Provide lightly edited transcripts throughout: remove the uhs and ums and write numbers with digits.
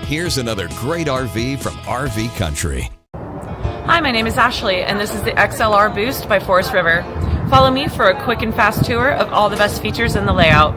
Here's another great RV from RV Country. Hi, my name is Ashley, and this is the XLR Boost by Forest River. Follow me for a quick and fast tour of all the best features in the layout.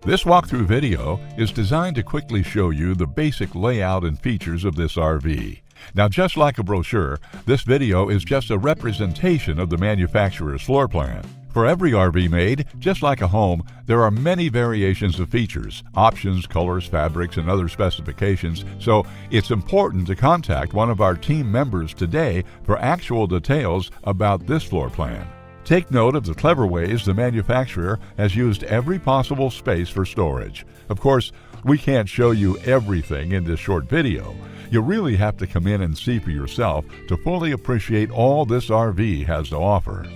This walkthrough video is designed to quickly show you the basic layout and features of this RV. Now, just like a brochure, this video is just a representation of the manufacturer's floor plan. For every RV made, just like a home, there are many variations of features, options, colors, fabrics, and other specifications, so it's important to contact one of our team members today for actual details about this floor plan. Take note of the clever ways the manufacturer has used every possible space for storage. Of course, we can't show you everything in this short video. You really have to come in and see for yourself to fully appreciate all this RV has to offer.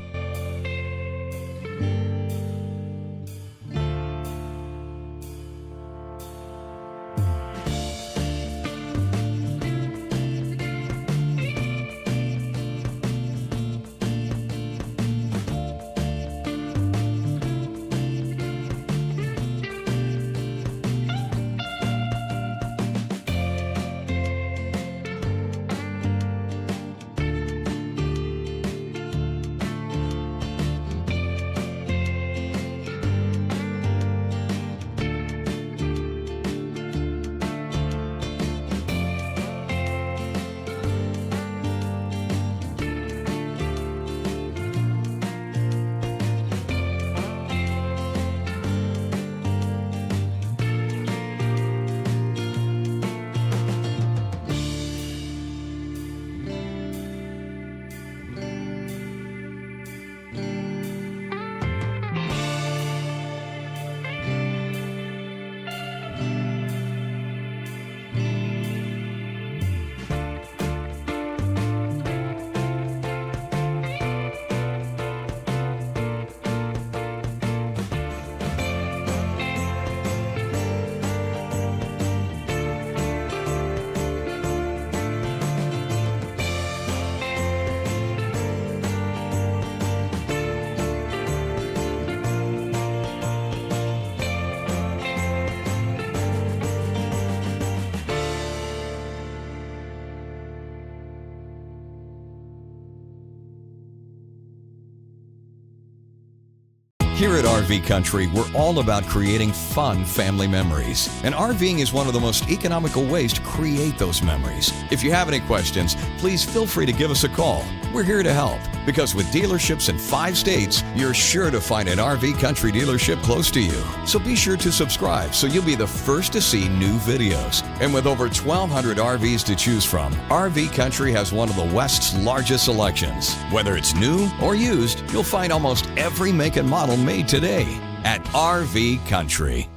Here at RV Country, we're all about creating fun family memories. And RVing is one of the most economical ways to create those memories. If you have any questions, please feel free to give us a call. We're here to help, because with dealerships in 5 states, you're sure to find an RV Country dealership close to you. So be sure to subscribe so you'll be the first to see new videos. And with over 1,200 RVs to choose from, RV Country has one of the West's largest selections. Whether it's new or used, you'll find almost every make and model made today at RV Country.